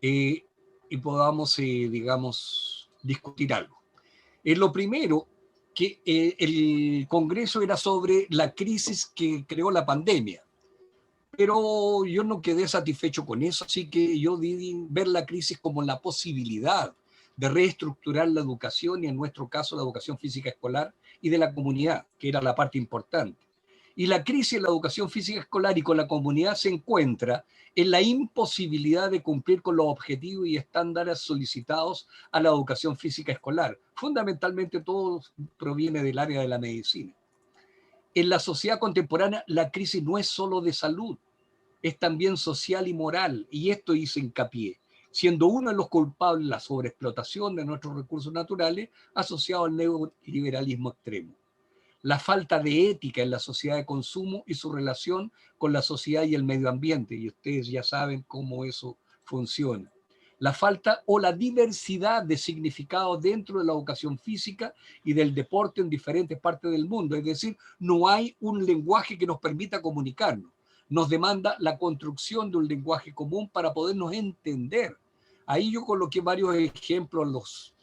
eh, y podamos, digamos, discutir algo. Lo primero, que el Congreso era sobre la crisis que creó la pandemia, pero yo no quedé satisfecho con eso, así que yo di ver la crisis como la posibilidad de reestructurar la educación y en nuestro caso la educación física escolar y de la comunidad, que era la parte importante. Y la crisis en la educación física escolar y con la comunidad se encuentra en la imposibilidad de cumplir con los objetivos y estándares solicitados a la educación física escolar. Fundamentalmente todo proviene del área de la medicina. En la sociedad contemporánea la crisis no es solo de salud, es también social y moral, y esto hizo hincapié, siendo uno de los culpables la sobreexplotación de nuestros recursos naturales asociado al neoliberalismo extremo, la falta de ética en la sociedad de consumo y su relación con la sociedad y el medio ambiente, y ustedes ya saben cómo eso funciona. La falta o la diversidad de significados dentro de la educación física y del deporte en diferentes partes del mundo. Es decir, no hay un lenguaje que nos permita comunicarnos. Nos demanda la construcción de un lenguaje común para podernos entender. Ahí yo coloqué varios ejemplos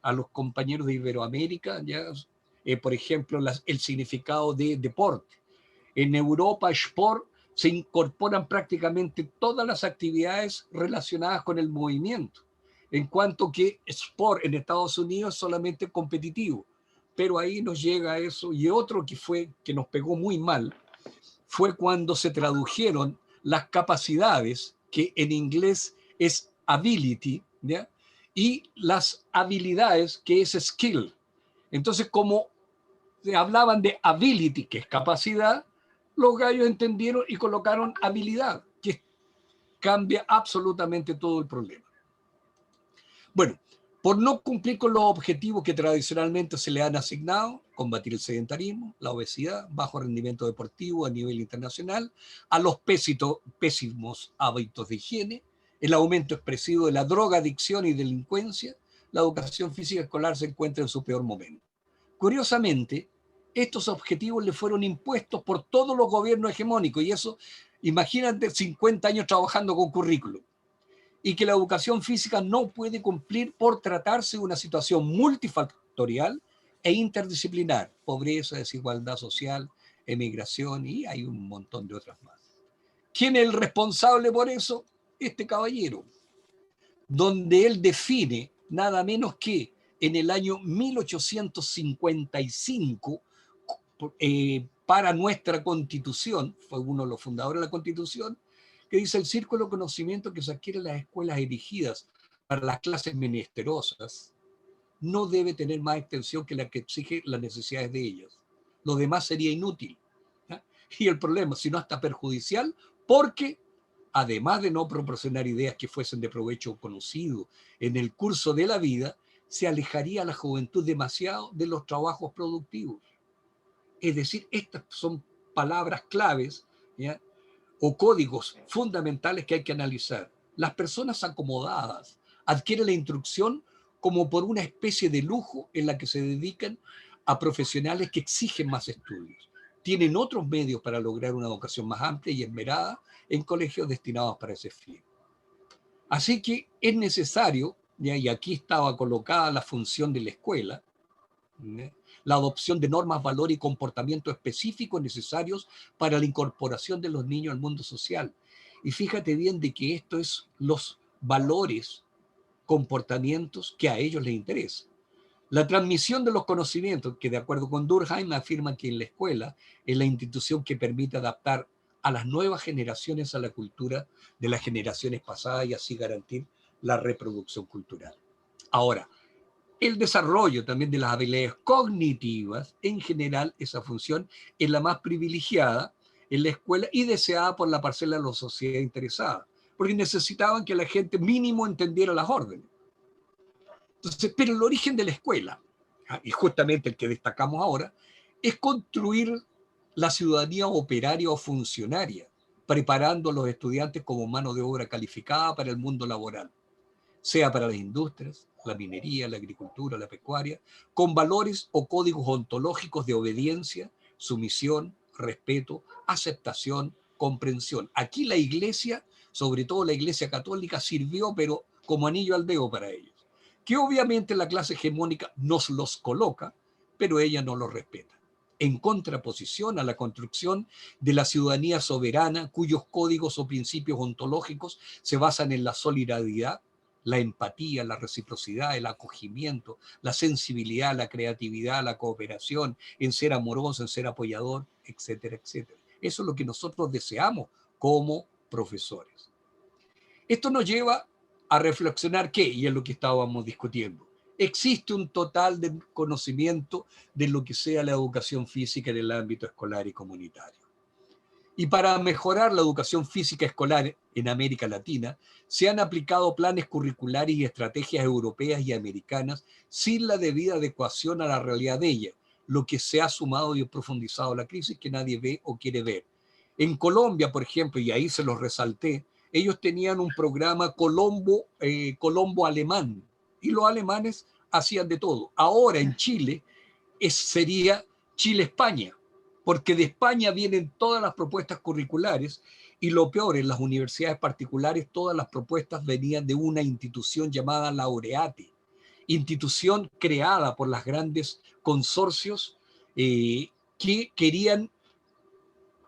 a los compañeros de Iberoamérica, ya, por ejemplo, el significado de deporte. En Europa, sport se incorporan prácticamente todas las actividades relacionadas con el movimiento, en cuanto que sport en Estados Unidos es solamente competitivo, pero ahí nos llega eso. Y otro que nos pegó muy mal fue cuando se tradujeron las capacidades, que en inglés es ability, ¿ya? Y las habilidades, que es skill. Entonces, como hablaban de ability, que es capacidad, los gallos entendieron y colocaron habilidad, que cambia absolutamente todo el problema. Bueno, por no cumplir con los objetivos que tradicionalmente se le han asignado, combatir el sedentarismo, la obesidad, bajo rendimiento deportivo a nivel internacional, a los pésimos hábitos de higiene, el aumento expresivo de la drogadicción y delincuencia, la educación física escolar se encuentra en su peor momento. Curiosamente, estos objetivos le fueron impuestos por todos los gobiernos hegemónicos, y eso, imagínate, 50 años trabajando con currículum, y que la educación física no puede cumplir por tratarse de una situación multifactorial e interdisciplinar, pobreza, desigualdad social, emigración, y hay un montón de otras más. ¿Quién es el responsable por eso? Este caballero, donde él define nada menos que en el año 1855, para nuestra Constitución, fue uno de los fundadores de la Constitución, que dice: el círculo de conocimiento que se adquiere en las escuelas erigidas para las clases menesterosas no debe tener más extensión que la que exige las necesidades de ellas. Lo demás sería inútil. ¿Ya? Y el problema, si no hasta perjudicial, porque además de no proporcionar ideas que fuesen de provecho conocido en el curso de la vida, se alejaría a la juventud demasiado de los trabajos productivos. Es decir, estas son palabras claves, ¿ya?, o códigos fundamentales que hay que analizar. Las personas acomodadas adquieren la instrucción como por una especie de lujo en la que se dedican a profesionales que exigen más estudios. Tienen otros medios para lograr una educación más amplia y esmerada en colegios destinados para ese fin. Así que es necesario, ¿ya?, y aquí estaba colocada la función de la escuela, ¿ya?, la adopción de normas, valores y comportamientos específicos necesarios para la incorporación de los niños al mundo social. Y fíjate bien de que esto es los valores, comportamientos que a ellos les interesan. La transmisión de los conocimientos, que de acuerdo con Durkheim afirma que en la escuela es la institución que permite adaptar a las nuevas generaciones a la cultura de las generaciones pasadas y así garantir la reproducción cultural. Ahora, el desarrollo también de las habilidades cognitivas, en general, esa función es la más privilegiada en la escuela y deseada por la parcela de la sociedad interesada, porque necesitaban que la gente mínimo entendiera las órdenes. Entonces, pero el origen de la escuela, y justamente el que destacamos ahora, es construir la ciudadanía operaria o funcionaria, preparando a los estudiantes como mano de obra calificada para el mundo laboral, sea para las industrias, la minería, la agricultura, la pecuaria, con valores o códigos ontológicos de obediencia, sumisión, respeto, aceptación, comprensión. Aquí la iglesia sobre todo la Iglesia Católica, sirvió, pero como anillo al dedo para ellos. Que obviamente la clase hegemónica nos los coloca, pero ella no los respeta. En contraposición a la construcción de la ciudadanía soberana, cuyos códigos o principios ontológicos se basan en la solidaridad, la empatía, la reciprocidad, el acogimiento, la sensibilidad, la creatividad, la cooperación, en ser amoroso, en ser apoyador, etcétera, etcétera. Eso es lo que nosotros deseamos como profesores. Esto nos lleva a reflexionar qué, y es lo que estábamos discutiendo. Existe un total de conocimiento de lo que sea la educación física en el ámbito escolar y comunitario. Y para mejorar la educación física escolar en América Latina, se han aplicado planes curriculares y estrategias europeas y americanas sin la debida adecuación a la realidad de ella, lo que se ha sumado y profundizado la crisis que nadie ve o quiere ver. En Colombia, por ejemplo, y ahí se los resalté, ellos tenían un programa Colombo alemán, y los alemanes hacían de todo. Ahora en Chile sería Chile-España, porque de España vienen todas las propuestas curriculares y lo peor, en las universidades particulares todas las propuestas venían de una institución llamada Laureate, institución creada por las grandes consorcios que querían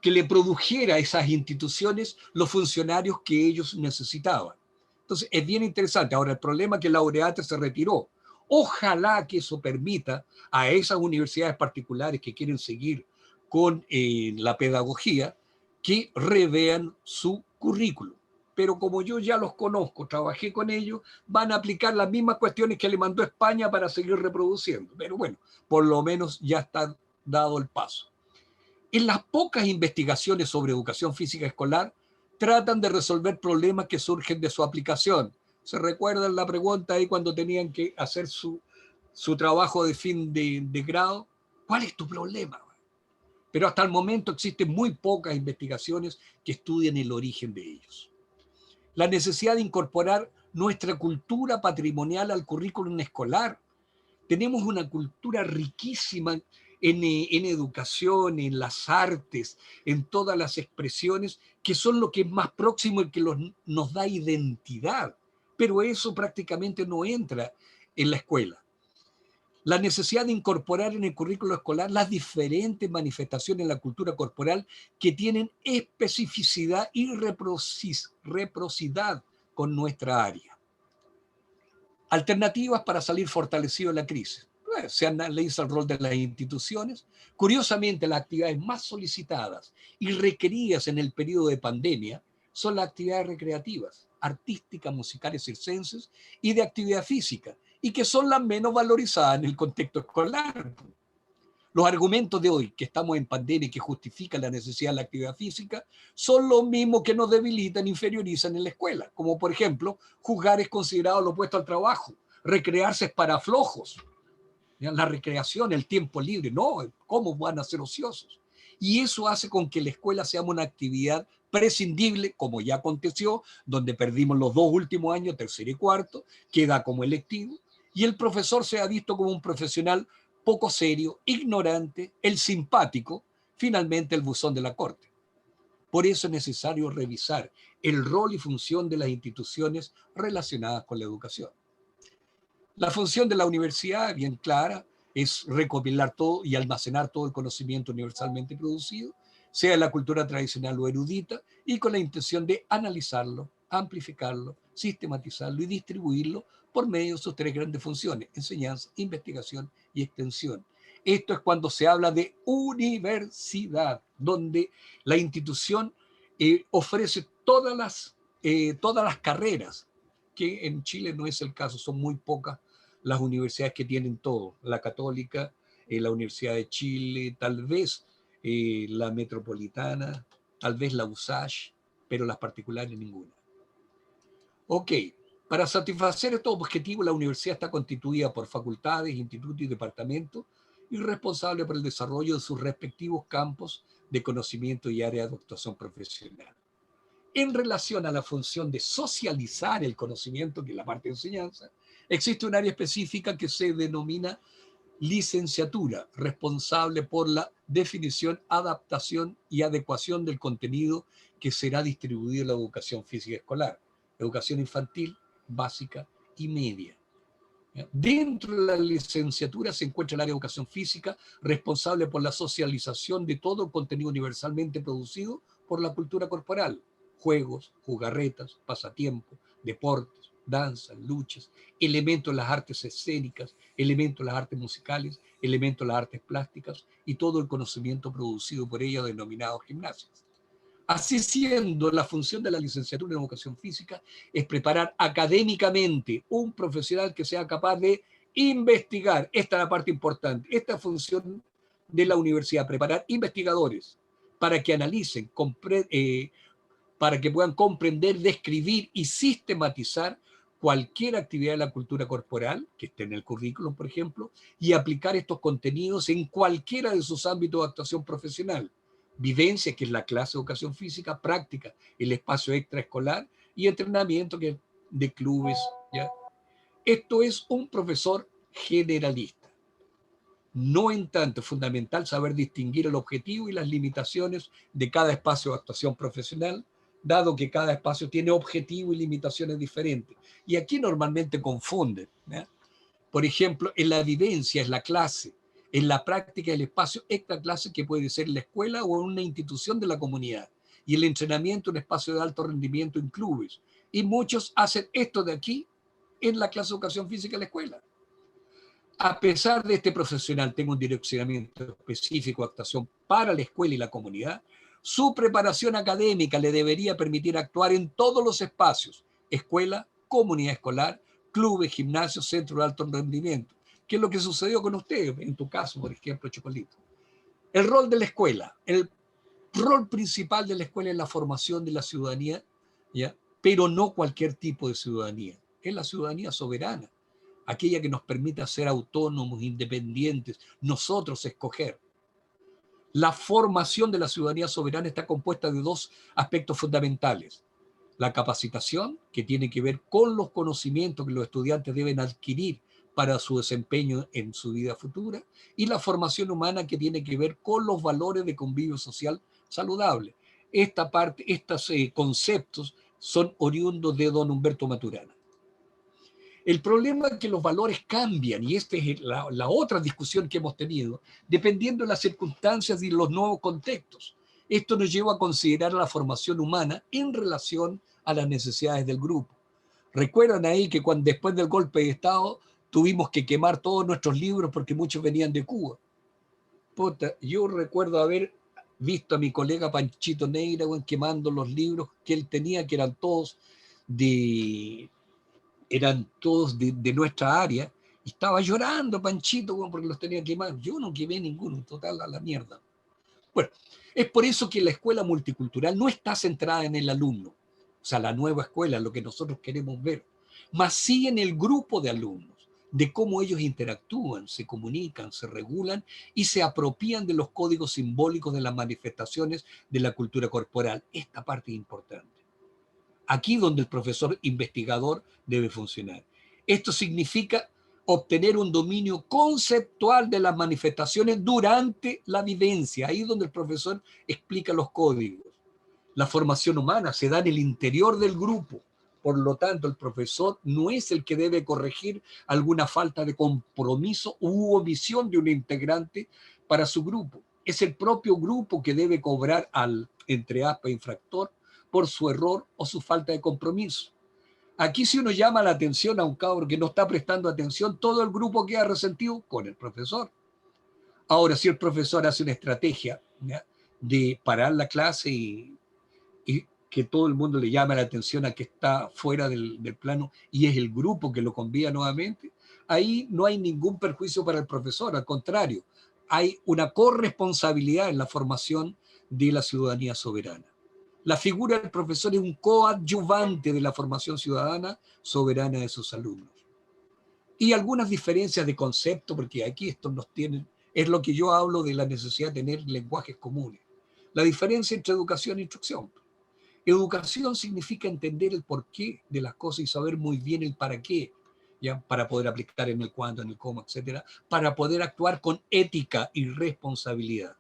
que le produjera a esas instituciones los funcionarios que ellos necesitaban. Entonces, es bien interesante. Ahora, el problema es que Laureate se retiró. Ojalá que eso permita a esas universidades particulares que quieren seguir con la pedagogía que revean su currículum. Pero como yo ya los conozco, trabajé con ellos, van a aplicar las mismas cuestiones que le mandó España para seguir reproduciendo. Pero bueno, por lo menos ya está dado el paso. En las pocas investigaciones sobre educación física escolar, tratan de resolver problemas que surgen de su aplicación. ¿Se recuerdan la pregunta ahí cuando tenían que hacer su trabajo de fin de grado? ¿Cuál es tu problema? Pero hasta el momento existen muy pocas investigaciones que estudien el origen de ellos. La necesidad de incorporar nuestra cultura patrimonial al currículum escolar. Tenemos una cultura riquísima en educación, en las artes, en todas las expresiones, que son lo que es más próximo y que nos da identidad. Pero eso prácticamente no entra en la escuela. La necesidad de incorporar en el currículo escolar las diferentes manifestaciones de la cultura corporal que tienen especificidad y reciprocidad con nuestra área. Alternativas para salir fortalecido de la crisis. Se analiza el rol de las instituciones. Curiosamente, las actividades más solicitadas y requeridas en el periodo de pandemia son las actividades recreativas, artísticas, musicales, circenses y de actividad física, y que son las menos valorizadas en el contexto escolar. Los argumentos de hoy, que estamos en pandemia y que justifican la necesidad de la actividad física, son los mismos que nos debilitan e inferiorizan en la escuela. Como por ejemplo, juzgar es considerado lo opuesto al trabajo, recrearse es para flojos, la recreación, el tiempo libre, no, ¿cómo van a ser ociosos? Y eso hace con que la escuela sea una actividad prescindible, como ya aconteció, donde perdimos los 2 últimos años, tercero y cuarto, queda como electivo, y el profesor sea visto como un profesional poco serio, ignorante, el simpático, finalmente el buzón de la corte. Por eso es necesario revisar el rol y función de las instituciones relacionadas con la educación. La función de la universidad, bien clara, es recopilar todo y almacenar todo el conocimiento universalmente producido, sea la cultura tradicional o erudita, y con la intención de analizarlo, amplificarlo, sistematizarlo y distribuirlo por medio de sus 3 grandes funciones: enseñanza, investigación y extensión. Esto es cuando se habla de universidad, donde la institución ofrece todas las carreras, que en Chile no es el caso, son muy pocas las universidades que tienen todo, la Católica, la Universidad de Chile, tal vez la Metropolitana, tal vez la USACH, pero las particulares ninguna. Ok, para satisfacer estos objetivos, la universidad está constituida por facultades, institutos y departamentos y responsable por el desarrollo de sus respectivos campos de conocimiento y áreas de actuación profesional. En relación a la función de socializar el conocimiento, que es la parte de enseñanza, existe un área específica que se denomina licenciatura, responsable por la definición, adaptación y adecuación del contenido que será distribuida la educación física escolar, educación infantil, básica y media. Dentro de la licenciatura se encuentra el área de educación física, responsable por la socialización de todo el contenido universalmente producido por la cultura corporal: juegos, jugarretas, pasatiempos, deportes, danzas, luchas, elementos de las artes escénicas, elementos de las artes musicales, elementos de las artes plásticas y todo el conocimiento producido por ellas, denominados gimnasios. Así siendo, la función de la licenciatura en educación física es preparar académicamente un profesional que sea capaz de investigar. Esta es la parte importante. Esta función de la universidad: preparar investigadores para que analicen, para que puedan comprender, describir y sistematizar cualquier actividad de la cultura corporal que esté en el currículum, por ejemplo, y aplicar estos contenidos en cualquiera de sus ámbitos de actuación profesional: vivencia, que es la clase de educación física; práctica, el espacio extraescolar; y entrenamiento, que es de clubes. ¿Ya? Esto es un profesor generalista. No en tanto es fundamental saber distinguir el objetivo y las limitaciones de cada espacio de actuación profesional, dado que cada espacio tiene objetivo y limitaciones diferentes. Y aquí normalmente confunden, ¿ya? Por ejemplo, en la vivencia es la clase, en la práctica el espacio extra clase, que puede ser la escuela o una institución de la comunidad, y el entrenamiento un espacio de alto rendimiento en clubes. Y muchos hacen esto de aquí en la clase de educación física en la escuela. A pesar de este profesional tenga un direccionamiento específico de actuación para la escuela y la comunidad, su preparación académica le debería permitir actuar en todos los espacios: escuela, comunidad escolar, clubes, gimnasios, centros de alto rendimiento. ¿Qué es lo que sucedió con usted, en tu caso, por ejemplo, Chocolito? El rol de la escuela. El rol principal de la escuela es la formación de la ciudadanía, ¿ya? Pero no cualquier tipo de ciudadanía. Es la ciudadanía soberana, aquella que nos permita ser autónomos, independientes, nosotros escoger. La formación de la ciudadanía soberana está compuesta de dos aspectos fundamentales: la capacitación, que tiene que ver con los conocimientos que los estudiantes deben adquirir para su desempeño en su vida futura; y la formación humana, que tiene que ver con los valores de convivio social saludable. Estos conceptos son oriundos de don Humberto Maturana. El problema es que los valores cambian, y esta es la otra discusión que hemos tenido, dependiendo de las circunstancias y los nuevos contextos. Esto nos lleva a considerar la formación humana en relación a las necesidades del grupo. Recuerdan ahí que después del golpe de Estado tuvimos que quemar todos nuestros libros porque muchos venían de Cuba. Puta, yo recuerdo haber visto a mi colega Panchito Neira, quemando los libros que él tenía, que eran todos de nuestra área, y estaba llorando Panchito, porque los tenía quemados. Yo no quemé ninguno, total, a la mierda. Bueno, es por eso que la escuela multicultural no está centrada en el alumno, o sea, la nueva escuela, lo que nosotros queremos ver, más sí en el grupo de alumnos, de cómo ellos interactúan, se comunican, se regulan y se apropian de los códigos simbólicos de las manifestaciones de la cultura corporal. Esta parte es importante. Aquí donde el profesor investigador debe funcionar. Esto significa obtener un dominio conceptual de las manifestaciones durante la vivencia, ahí donde el profesor explica los códigos. La formación humana se da en el interior del grupo, por lo tanto el profesor no es el que debe corregir alguna falta de compromiso u omisión de un integrante para su grupo. Es el propio grupo que debe cobrar al, entre aspas, infractor por su error o su falta de compromiso. Aquí, si uno llama la atención a un cabro que no está prestando atención, todo el grupo queda resentido con el profesor. Ahora, si el profesor hace una estrategia, ¿ya?, de parar la clase y que todo el mundo le llame la atención a que está fuera del plano, y es el grupo que lo convía nuevamente, ahí no hay ningún perjuicio para el profesor, al contrario, hay una corresponsabilidad en la formación de la ciudadanía soberana. La figura del profesor es un coadyuvante de la formación ciudadana soberana de sus alumnos. Y algunas diferencias de concepto, porque aquí esto nos tienen, es lo que yo hablo de la necesidad de tener lenguajes comunes. La diferencia entre educación e instrucción. Educación significa entender el porqué de las cosas y saber muy bien el para qué, ¿ya?, para poder aplicar en el cuándo, en el cómo, etcétera, para poder actuar con ética y responsabilidad.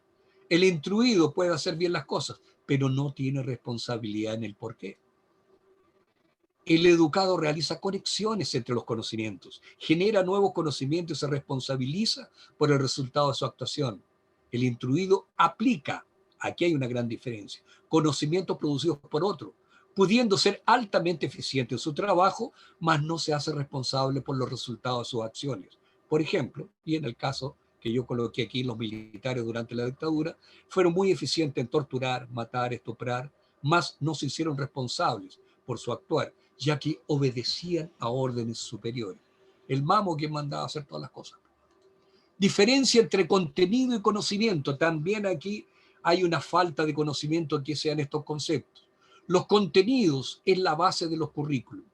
El instruido puede hacer bien las cosas, pero no tiene responsabilidad en el porqué. El educado realiza conexiones entre los conocimientos, genera nuevos conocimientos y se responsabiliza por el resultado de su actuación. El instruido aplica, aquí hay una gran diferencia, conocimientos producidos por otro, pudiendo ser altamente eficiente en su trabajo, mas no se hace responsable por los resultados de sus acciones. Por ejemplo, y en el caso que yo coloqué aquí, los militares durante la dictadura fueron muy eficientes en torturar, matar, estuprar, mas no se hicieron responsables por su actuar, ya que obedecían a órdenes superiores. El mamo quien mandaba hacer todas las cosas. Diferencia entre contenido y conocimiento. También aquí hay una falta de conocimiento que sean estos conceptos. Los contenidos es la base de los currículos,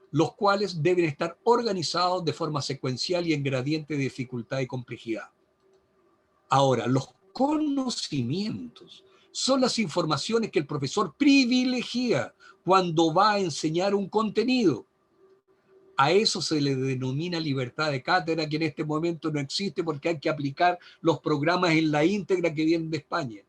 los cuales deben estar organizados de forma secuencial y en gradiente de dificultad y complejidad. Ahora, los conocimientos son las informaciones que el profesor privilegia cuando va a enseñar un contenido. A eso se le denomina libertad de cátedra, que en este momento no existe porque hay que aplicar los programas en la íntegra que vienen de España.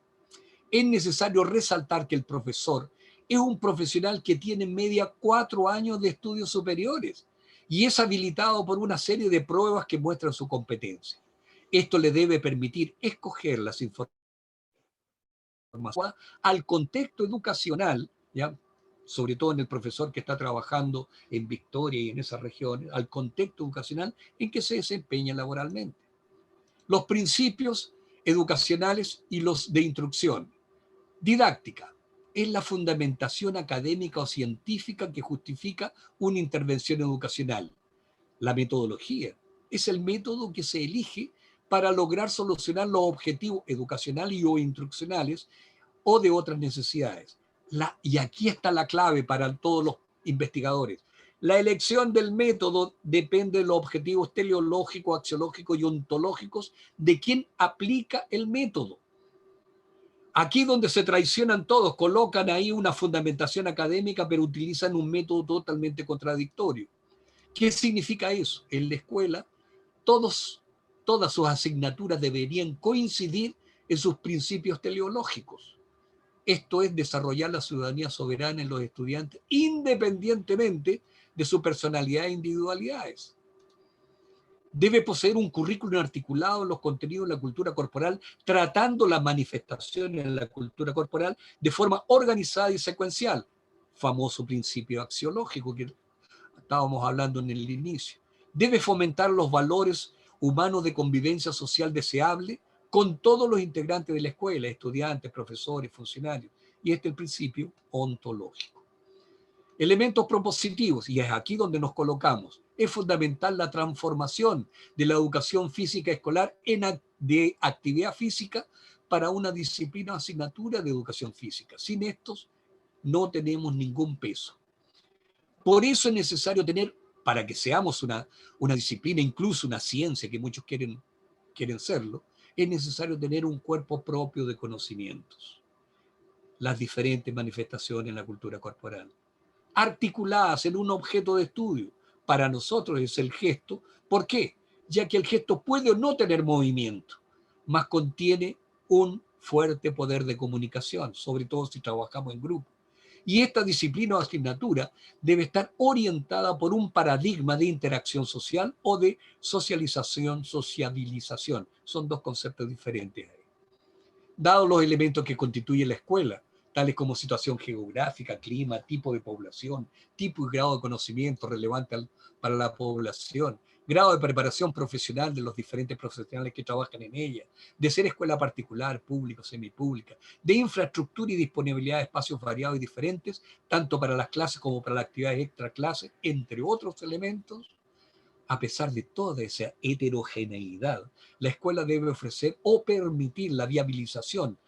Es necesario resaltar que el profesor es un profesional que tiene en media 4 años de estudios superiores y es habilitado por una serie de pruebas que muestran su competencia. Esto le debe permitir escoger las informaciones al contexto educacional, ¿ya? Sobre todo en el profesor que está trabajando en Victoria y en esas regiones, al contexto educacional en que se desempeña laboralmente. Los principios educacionales y los de instrucción. Didáctica es la fundamentación académica o científica que justifica una intervención educacional. La metodología es el método que se elige para lograr solucionar los objetivos educacionales y o instruccionales o de otras necesidades. Y aquí está la clave para todos los investigadores. La elección del método depende de los objetivos teleológicos, axiológicos y ontológicos de quien aplica el método. Aquí donde se traicionan todos, colocan ahí una fundamentación académica, pero utilizan un método totalmente contradictorio. ¿Qué significa eso? En la escuela, todas sus asignaturas deberían coincidir en sus principios teleológicos. Esto es desarrollar la ciudadanía soberana en los estudiantes, independientemente de su personalidad e individualidades. Debe poseer un currículum articulado en los contenidos de la cultura corporal, tratando las manifestaciones en la cultura corporal de forma organizada y secuencial. Famoso principio axiológico que estábamos hablando en el inicio. Debe fomentar los valores humanos de convivencia social deseable con todos los integrantes de la escuela, estudiantes, profesores, funcionarios. Y este es el principio ontológico. Elementos propositivos, y es aquí donde nos colocamos. Es fundamental la transformación de la educación física escolar de actividad física para una disciplina o asignatura de educación física. Sin estos no tenemos ningún peso. Por eso es necesario tener, para que seamos una disciplina, incluso una ciencia, que muchos quieren serlo, es necesario tener un cuerpo propio de conocimientos. Las diferentes manifestaciones en la cultura corporal, articuladas en un objeto de estudio. Para nosotros es el gesto. ¿Por qué? Ya que el gesto puede o no tener movimiento, mas contiene un fuerte poder de comunicación, sobre todo si trabajamos en grupo. Y esta disciplina o asignatura debe estar orientada por un paradigma de interacción social o de socialización, sociabilización. Son dos conceptos diferentes ahí. Dados los elementos que constituyen la escuela, tales como situación geográfica, clima, tipo de población, tipo y grado de conocimiento relevante para la población, grado de preparación profesional de los diferentes profesionales que trabajan en ella, de ser escuela particular, pública, semipública, de infraestructura y disponibilidad de espacios variados y diferentes, tanto para las clases como para las actividades extraclases, entre otros elementos. A pesar de toda esa heterogeneidad, la escuela debe ofrecer o permitir la viabilización,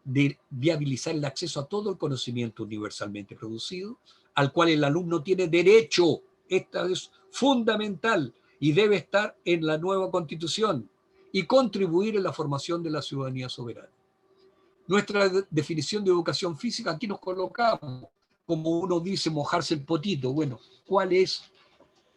de viabilizar el acceso a todo el conocimiento universalmente producido, al cual el alumno tiene derecho. Esta es fundamental y debe estar en la nueva Constitución y contribuir en la formación de la ciudadanía soberana. Nuestra definición de educación física, aquí nos colocamos, como uno dice, mojarse el potito. Bueno, ¿cuál es?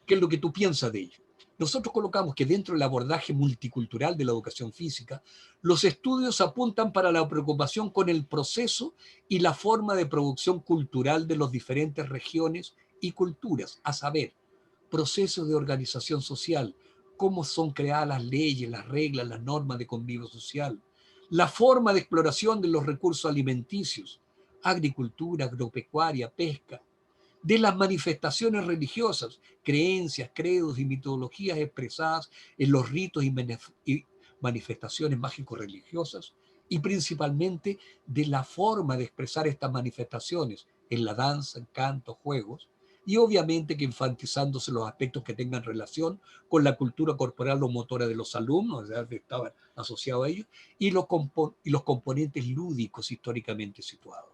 ¿Qué es lo que tú piensas de ello? nosotros colocamos que dentro del abordaje multicultural de la educación física, los estudios apuntan para la preocupación con el proceso y la forma de producción cultural de las diferentes regiones y culturas, a saber, procesos de organización social, cómo son creadas las leyes, las reglas, las normas de convivio social, la forma de exploración de los recursos alimenticios, agricultura, agropecuaria, pesca, de las manifestaciones religiosas, creencias, credos y mitologías expresadas en los ritos y manifestaciones mágico-religiosas, y principalmente de la forma de expresar estas manifestaciones en la danza, en canto, juegos, y obviamente que enfatizándose los aspectos que tengan relación con la cultura corporal o motora de los alumnos, ya que estaban asociados a ellos, y los componentes lúdicos históricamente situados.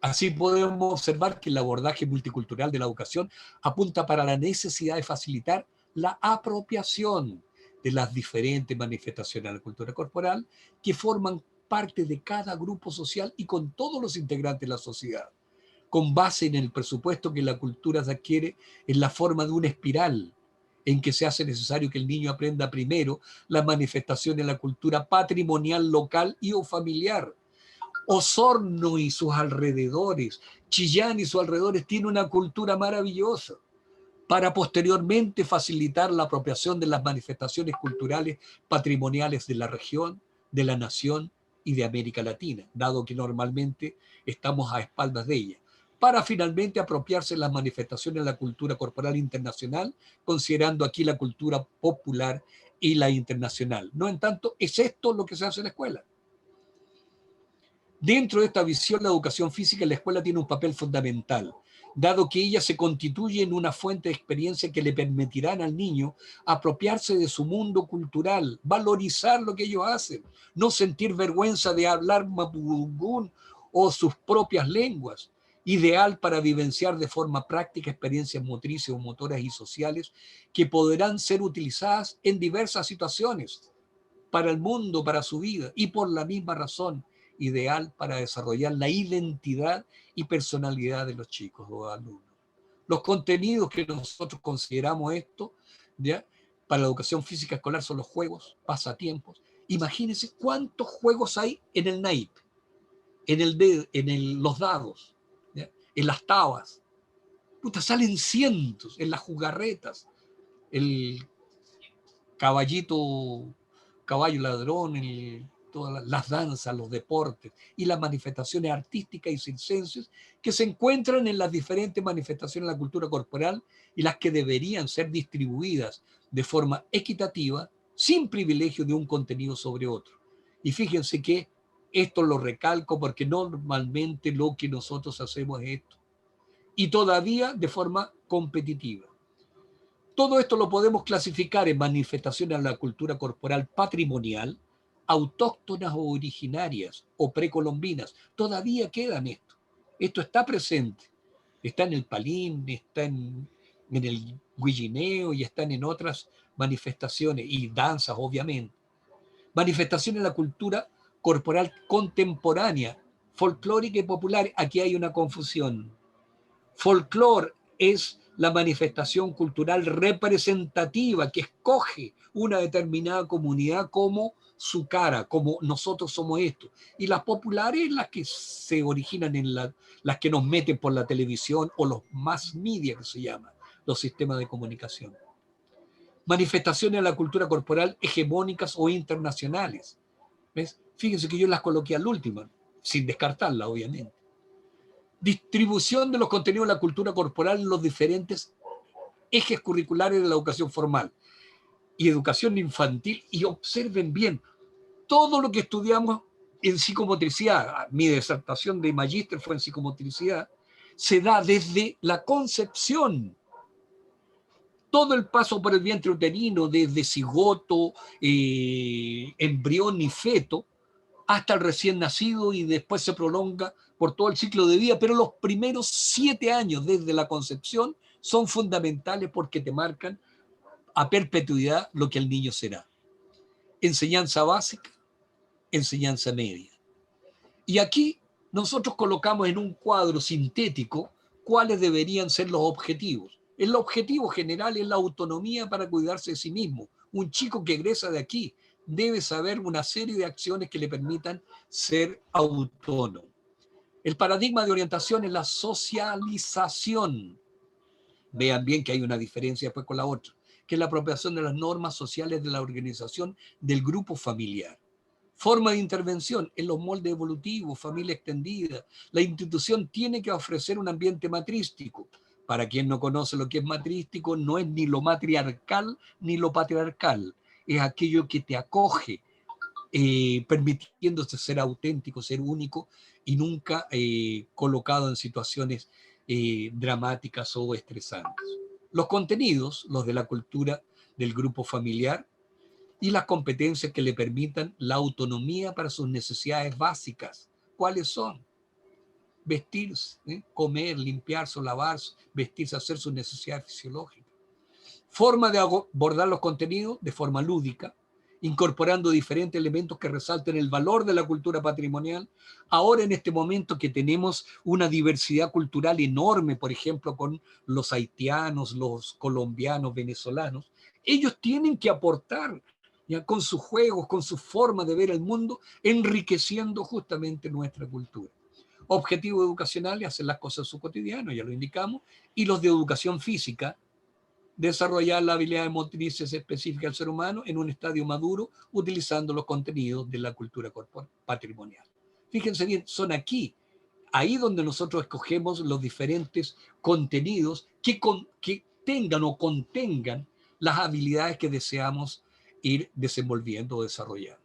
Así podemos observar que el abordaje multicultural de la educación apunta para la necesidad de facilitar la apropiación de las diferentes manifestaciones de la cultura corporal que forman parte de cada grupo social y con todos los integrantes de la sociedad, con base en el presupuesto que la cultura se adquiere en la forma de una espiral en que se hace necesario que el niño aprenda primero las manifestaciones de la cultura patrimonial local y o familiar. Osorno y sus alrededores, Chillán y sus alrededores tiene una cultura maravillosa para posteriormente facilitar la apropiación de las manifestaciones culturales patrimoniales de la región, de la nación y de América Latina, dado que normalmente estamos a espaldas de ella, para finalmente apropiarse de las manifestaciones de la cultura corporal internacional, considerando aquí la cultura popular y la internacional. No en tanto, es esto lo que se hace en la escuela. Dentro de esta visión, la educación física en la escuela tiene un papel fundamental, dado que ella se constituye en una fuente de experiencia que le permitirán al niño apropiarse de su mundo cultural, valorizar lo que ellos hacen, no sentir vergüenza de hablar mapudungún o sus propias lenguas, ideal para vivenciar de forma práctica experiencias motrices o motoras y sociales que podrán ser utilizadas en diversas situaciones para el mundo, para su vida, y por la misma razón ideal para desarrollar la identidad y personalidad de los chicos o alumnos. Los contenidos que nosotros consideramos esto, ¿ya? Para la educación física escolar son los juegos, pasatiempos. Imagínense cuántos juegos hay en el naipe, los dados, ¿ya? En las tabas. Puta, salen cientos, en las jugarretas, el caballito, caballo ladrón, todas las danzas, los deportes y las manifestaciones artísticas y circenses que se encuentran en las diferentes manifestaciones de la cultura corporal y las que deberían ser distribuidas de forma equitativa, sin privilegio de un contenido sobre otro. Y fíjense que esto lo recalco porque normalmente lo que nosotros hacemos es esto, y todavía de forma competitiva. Todo esto lo podemos clasificar en manifestaciones de la cultura corporal patrimonial, autóctonas o originarias o precolombinas. Todavía quedan esto. Esto está presente. Está en el palín, está en el guillineo y están en otras manifestaciones y danzas, obviamente. Manifestaciones de la cultura corporal contemporánea, folclórica y popular. Aquí hay una confusión. Folclore es la manifestación cultural representativa que escoge una determinada comunidad como su cara, como nosotros somos esto. Y las populares, las que se originan las que nos meten por la televisión o los mass media que se llama, los sistemas de comunicación. Manifestaciones de la cultura corporal hegemónicas o internacionales. ¿Ves? Fíjense que yo las coloqué al último, sin descartarla, obviamente. Distribución de los contenidos de la cultura corporal en los diferentes ejes curriculares de la educación formal y educación infantil. Y observen bien, todo lo que estudiamos en psicomotricidad, mi disertación de magíster fue en psicomotricidad, se da desde la concepción, todo el paso por el vientre uterino, desde cigoto, embrión y feto, hasta el recién nacido y después se prolonga por todo el ciclo de vida, pero los primeros 7 años desde la concepción son fundamentales porque te marcan a perpetuidad lo que el niño será. Enseñanza básica, enseñanza media. Y aquí nosotros colocamos en un cuadro sintético cuáles deberían ser los objetivos. El objetivo general es la autonomía para cuidarse de sí mismo. Un chico que egresa de aquí debe saber una serie de acciones que le permitan ser autónomo. El paradigma de orientación es la socialización. Vean bien que hay una diferencia después con la otra, que es la apropiación de las normas sociales de la organización del grupo familiar. Forma de intervención en los moldes evolutivos, familia extendida. La institución tiene que ofrecer un ambiente matrístico. Para quien no conoce lo que es matrístico, no es ni lo matriarcal ni lo patriarcal. Es aquello que te acoge, permitiéndose ser auténtico, ser único y nunca colocado en situaciones dramáticas o estresantes. Los contenidos, los de la cultura del grupo familiar, y las competencias que le permitan la autonomía para sus necesidades básicas. ¿Cuáles son? Vestirse, comer, limpiarse, lavarse, vestirse, hacer sus necesidades fisiológicas. Forma de abordar los contenidos de forma lúdica, incorporando diferentes elementos que resalten el valor de la cultura patrimonial. Ahora en este momento que tenemos una diversidad cultural enorme, por ejemplo, con los haitianos, los colombianos, venezolanos, ellos tienen que aportar ya con sus juegos, con su forma de ver el mundo, enriqueciendo justamente nuestra cultura. Objetivos educacionales, hacer las cosas en su cotidiano, ya lo indicamos, y los de educación física, desarrollar las habilidades motrices específicas del ser humano en un estadio maduro, utilizando los contenidos de la cultura patrimonial. Fíjense bien, son aquí, ahí donde nosotros escogemos los diferentes contenidos que tengan o contengan las habilidades que deseamos ir desenvolviendo o desarrollando.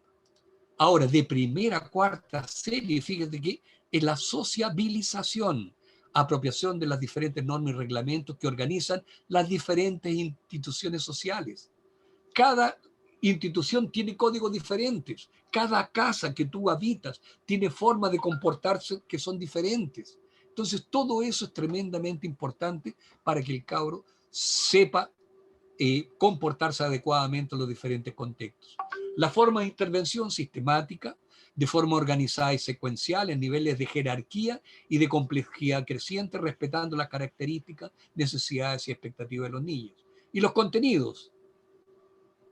Ahora, de primera a cuarta serie, fíjate que es la sociabilización, apropiación de las diferentes normas y reglamentos que organizan las diferentes instituciones sociales. Cada institución tiene códigos diferentes. Cada casa que tú habitas tiene formas de comportarse que son diferentes. Entonces, todo eso es tremendamente importante para que el cabro sepa comportarse adecuadamente en los diferentes contextos. La forma de intervención sistemática, de forma organizada y secuencial, en niveles de jerarquía y de complejidad creciente, respetando las características, necesidades y expectativas de los niños. Y los contenidos,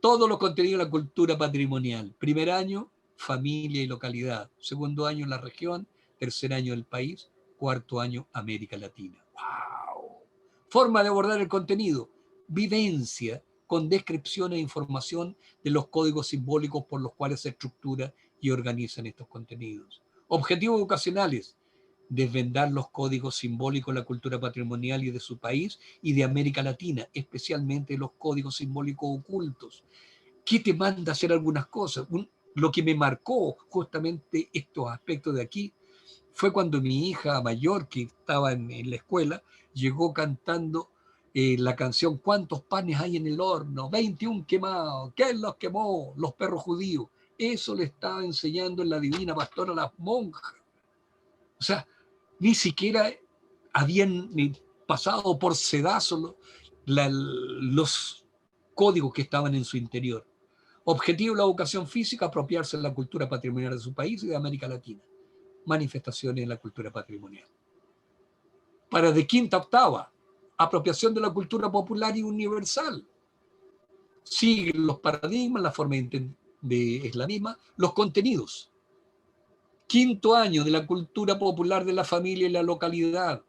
todos los contenidos de la cultura patrimonial. Primer año, familia y localidad. Segundo año, la región. Tercer año, el país. Cuarto año, América Latina. ¡Wow! Forma de abordar el contenido. Vivencia con descripción e información de los códigos simbólicos por los cuales se estructura y organizan estos contenidos. Objetivos educacionales. Desvendar los códigos simbólicos de la cultura patrimonial y de su país y de América Latina, especialmente los códigos simbólicos ocultos. ¿Qué te manda a hacer algunas cosas? Lo que me marcó justamente estos aspectos de aquí fue cuando mi hija mayor, que estaba en la escuela, llegó cantando la canción ¿Cuántos panes hay en el horno? 21 quemados. ¿Quién los quemó? Los perros judíos. Eso le estaba enseñando en la Divina Pastora a las monjas. O sea, ni siquiera habían pasado por sedazo los códigos que estaban en su interior. Objetivo de la educación física, apropiarse de la cultura patrimonial de su país y de América Latina. Manifestaciones de la cultura patrimonial. Para de quinta a octava, apropiación de la cultura popular y universal. Sigue los paradigmas, la forma es la misma, los contenidos. Quinto año de la cultura popular de la familia y la localidad,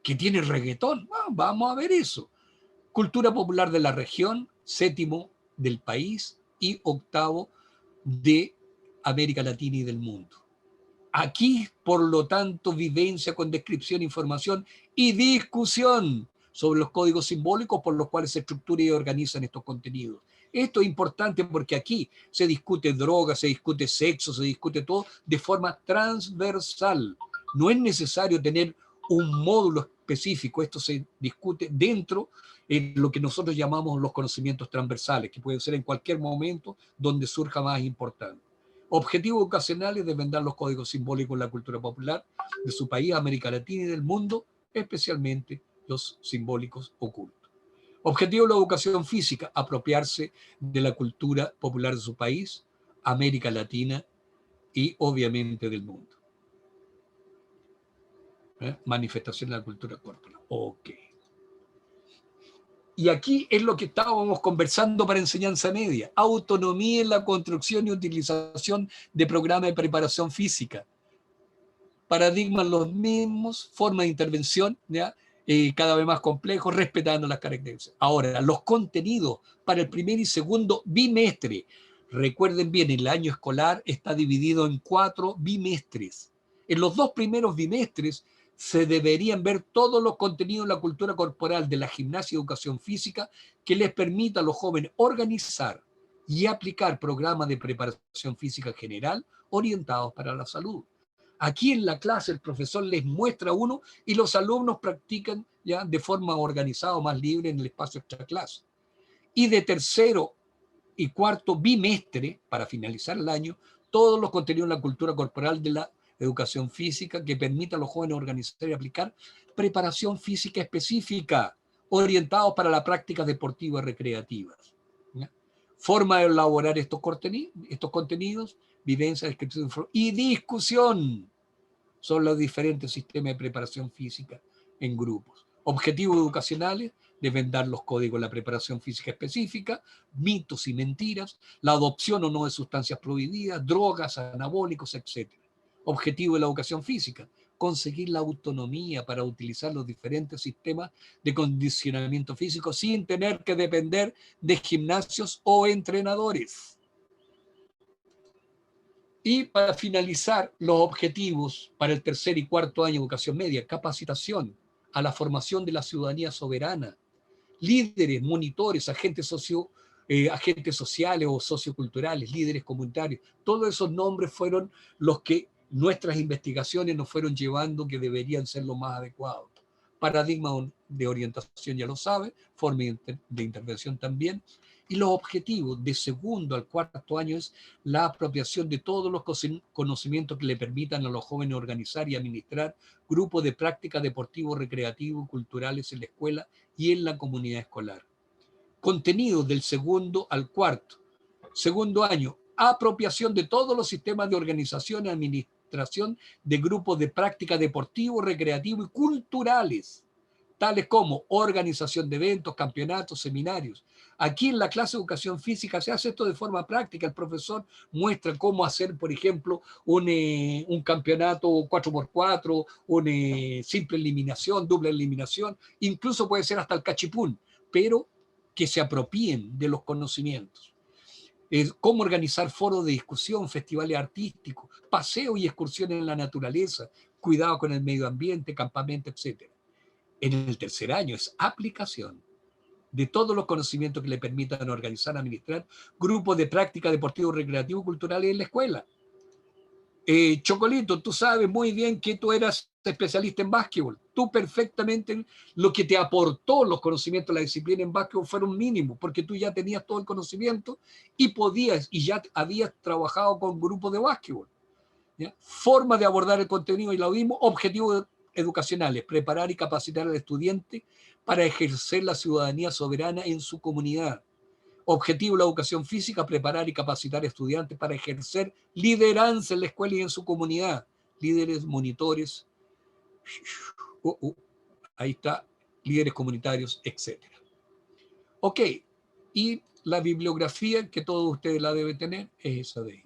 que tiene reggaetón. Bueno, vamos a ver eso. Cultura popular de la región, séptimo del país y octavo de América Latina y del mundo. Aquí, por lo tanto, vivencia con descripción, información y discusión sobre los códigos simbólicos por los cuales se estructuran y organizan estos contenidos. Esto es importante porque aquí se discute droga, se discute sexo, se discute todo de forma transversal. No es necesario tener un módulo específico, esto se discute dentro de lo que nosotros llamamos los conocimientos transversales, que pueden ser en cualquier momento donde surja más importante. Objetivos educacionales: desvendar los códigos simbólicos de la cultura popular de su país, América Latina y del mundo, especialmente los simbólicos ocultos. Objetivo de la educación física: apropiarse de la cultura popular de su país, América Latina y obviamente del mundo. Manifestación de la cultura corporal. Ok. Y aquí es lo que estábamos conversando para enseñanza media. Autonomía en la construcción y utilización de programas de preparación física. Paradigmas los mismos, forma de intervención, ¿ya? Cada vez más complejos, respetando las características. Ahora, los contenidos para el primer y segundo bimestre. Recuerden bien, el año escolar está dividido en 4 bimestres. En los 2 primeros bimestres se deberían ver todos los contenidos de la cultura corporal de la gimnasia y educación física que les permita a los jóvenes organizar y aplicar programas de preparación física general orientados para la salud. Aquí en la clase el profesor les muestra uno y los alumnos practican ya de forma organizada o más libre en el espacio extra clase. Y de tercero y cuarto bimestre, para finalizar el año, todos los contenidos de la cultura corporal de la educación física que permita a los jóvenes organizar y aplicar preparación física específica, orientados para las prácticas deportivas recreativas. ¿Ya? Forma de elaborar estos contenidos, vivencia, descripción y discusión son los diferentes sistemas de preparación física en grupos. Objetivos educacionales deben dar los códigos de la preparación física específica, mitos y mentiras, la adopción o no de sustancias prohibidas, drogas, anabólicos, etc. Objetivo de la educación física, conseguir la autonomía para utilizar los diferentes sistemas de condicionamiento físico sin tener que depender de gimnasios o entrenadores. Y para finalizar, los objetivos para el tercer y cuarto año de educación media, capacitación a la formación de la ciudadanía soberana, líderes, monitores, agentes sociales o socioculturales, líderes comunitarios. Todos esos nombres fueron los que nuestras investigaciones nos fueron llevando que deberían ser los más adecuados. Paradigma de orientación ya lo sabe, forma de intervención también. Y los objetivos de segundo al cuarto año es la apropiación de todos los conocimientos que le permitan a los jóvenes organizar y administrar grupos de práctica deportivos, recreativos, culturales en la escuela y en la comunidad escolar. Contenidos del segundo al cuarto. Segundo año, apropiación de todos los sistemas de organización y administración de grupos de práctica deportivos, recreativos y culturales, tales como organización de eventos, campeonatos, seminarios. Aquí en la clase de educación física se hace esto de forma práctica. El profesor muestra cómo hacer, por ejemplo, un campeonato 4x4, una simple eliminación, doble eliminación, incluso puede ser hasta el cachipún, pero que se apropien de los conocimientos. Cómo organizar foros de discusión, festivales artísticos, paseos y excursiones en la naturaleza, cuidado con el medio ambiente, campamento, etc. En el tercer año es aplicación de todos los conocimientos que le permitan organizar, administrar grupos de práctica deportivo, recreativo y culturales en la escuela. Chocolito, tú sabes muy bien que tú eras especialista en básquetbol. Tú perfectamente lo que te aportó los conocimientos de la disciplina en básquetbol fueron mínimos, porque tú ya tenías todo el conocimiento y podías, y ya habías trabajado con grupos de básquetbol. ¿Ya? Forma de abordar el contenido y lo mismo, objetivos educacionales, preparar y capacitar al estudiante para ejercer la ciudadanía soberana en su comunidad. Objetivo la educación física, preparar y capacitar estudiantes para ejercer lideranza en la escuela y en su comunidad. Líderes, monitores, ahí está, líderes comunitarios, etc. Ok, y la bibliografía que todos ustedes la deben tener es esa de ahí.